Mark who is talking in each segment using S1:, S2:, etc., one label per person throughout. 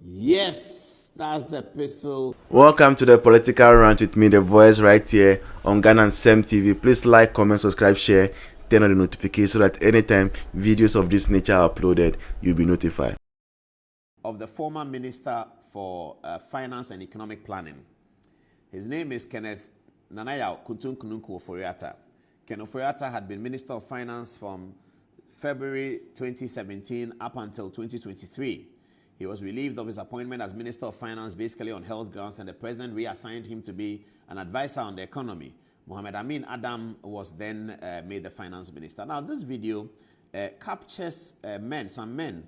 S1: Yes, that's the pistol.
S2: Welcome to the political rant with me, the voice, right here on Ghana and Sem TV. Please like, comment, subscribe, share, turn on the notification so that anytime videos of this nature are uploaded, you'll be notified.
S1: Of the former Minister for Finance and Economic Planning. His name is Kenneth Ofori Atta. Ken Ofori Atta had been Minister of Finance from February 2017 up until 2023. He was relieved of his appointment as Minister of Finance basically on health grounds, and the president reassigned him to be an advisor on the economy. Mohamed Amin Adam was then made the finance minister. Now, this video captures some men.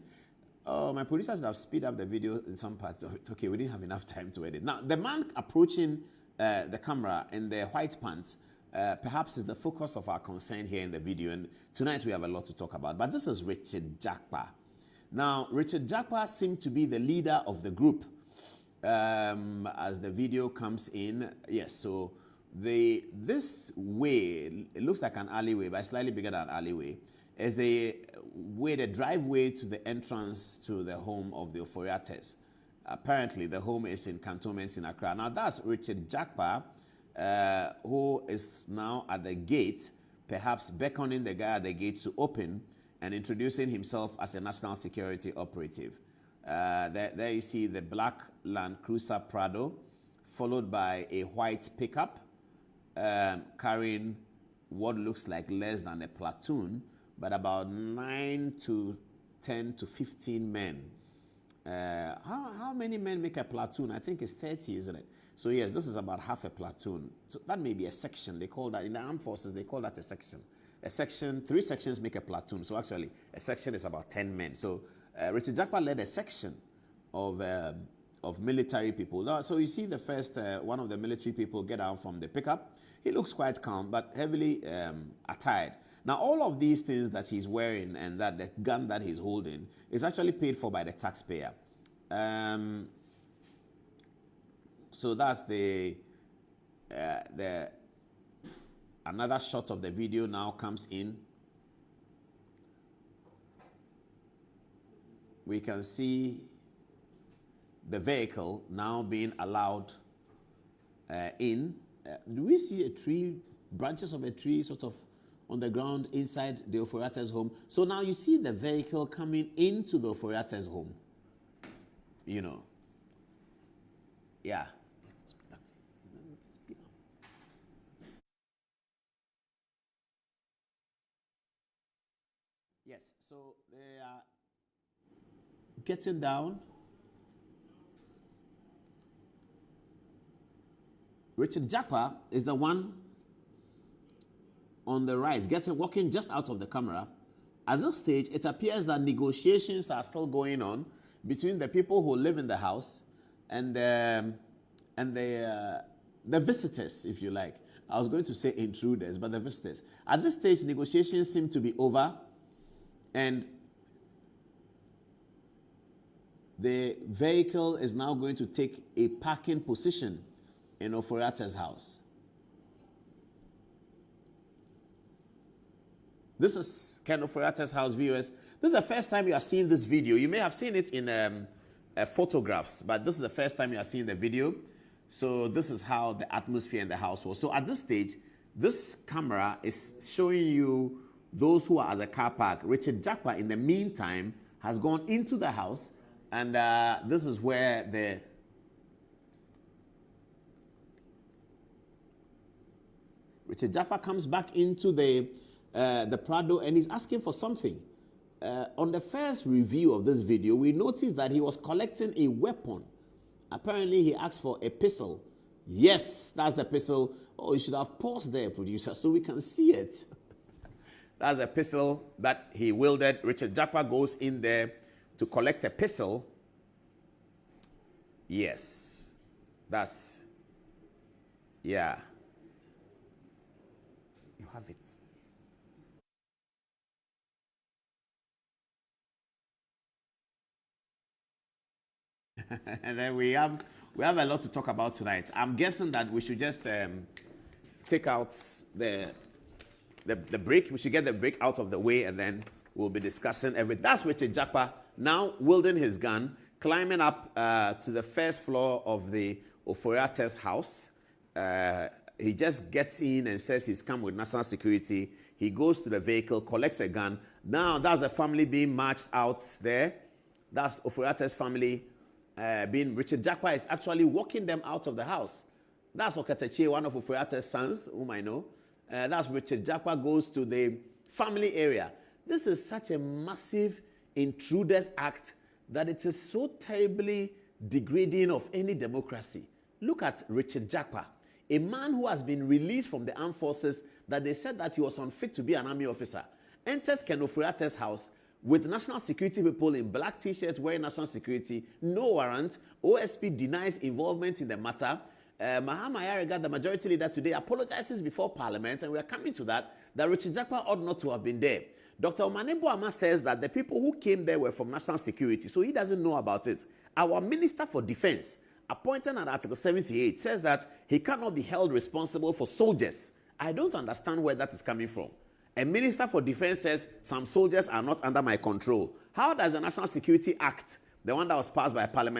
S1: Oh, my producers should have speed up the video in some parts of it. Okay, we didn't have enough time to edit. Now, the man approaching the camera in the white pants perhaps is the focus of our concern here in the video, and tonight we have a lot to talk about. But this is Richard Jakpa. Now, Richard Jakpa seemed to be the leader of the group as the video comes in. Yes, so this way, it looks like an alleyway, but slightly bigger than an alleyway, is the driveway to the entrance to the home of the Ofori Attas. Apparently, the home is in cantonments in Accra. Now, that's Richard Jakpa, who is now at the gate, perhaps beckoning the guy at the gate to open and introducing himself as a national security operative. There you see the black Land Cruiser Prado, followed by a white pickup carrying what looks like less than a platoon, but about 9 to 10 to 15 men. How many men make a platoon? I think it's 30, isn't it? So yes, this is about half a platoon. So that may be a section. They call that, in the armed forces, they call that a section. A section, 3 sections make a platoon. So actually, a section is about 10 men. So Richard Jakpa led a section of military people. Now, so you see the first, one of the military people get out from the pickup. He looks quite calm, but heavily attired. Now, all of these things that he's wearing and that the gun that he's holding is actually paid for by the taxpayer. So that's another shot of the video now comes in. We can see the vehicle now being allowed in. Do we see a tree, branches of a tree sort of on the ground inside the Ofori Atta's home? So now you see the vehicle coming into the Ofori Atta's home. You know. Yeah. Yes, so they are getting down. Richard Jakpa is the one on the right, walking just out of the camera. At this stage, it appears that negotiations are still going on between the people who live in the house and the visitors, if you like. I was going to say intruders, but the visitors. At this stage, negotiations seem to be over, and the vehicle is now going to take a parking position in Ofori Atta's house. This is Ken Ofori Atta's house, viewers. This is the first time you are seeing this video. You may have seen it in photographs, but this is the first time you are seeing the video. So this is how the atmosphere in the house was. So at this stage, this camera is showing you those who are at the car park. Richard Jakpa, in the meantime, has gone into the house, and this is where Richard Jakpa comes back into the Prado, and he's asking for something. On the first review of this video, we noticed that he was collecting a weapon. Apparently, he asked for a pistol. Yes, that's the pistol. Oh, you should have paused there, producer, so we can see it. That's a pistol that he wielded. Richard Jakpa goes in there to collect a pistol. Yes, that's, yeah. You have it. And then we have a lot to talk about tonight. I'm guessing that we should just take out the break. We should get the break out of the way, and then we'll be discussing everything. That's Richard Jakpa now wielding his gun, climbing up to the first floor of the Ofori Atta's house. He just gets in and says he's come with national security. He goes to the vehicle, collects a gun. Now that's the family being marched out there. That's Ofori Atta's family being Richard Jakpa is actually walking them out of the house. That's Okatachi, one of Ofori Atta's sons, whom I know. That's Richard Jakpa goes to the family area. This is such a massive intruders act that it is so terribly degrading of any democracy. Look at Richard Jakpa, a man who has been released from the armed forces that they said that he was unfit to be an army officer, enters Ken Ofori Atta's house with national security people in black t-shirts wearing national security, no warrant. OSP denies involvement in the matter. Mahama Yarega, the majority leader today, apologizes before Parliament, and we are coming to that Richard Jakpa ought not to have been there. Dr. Omanebo Ama says that the people who came there were from national security, so he doesn't know about it. Our Minister for Defense, appointed under Article 78, says that he cannot be held responsible for soldiers. I don't understand where that is coming from. A Minister for Defense says some soldiers are not under my control. How does the National Security Act, the one that was passed by Parliament,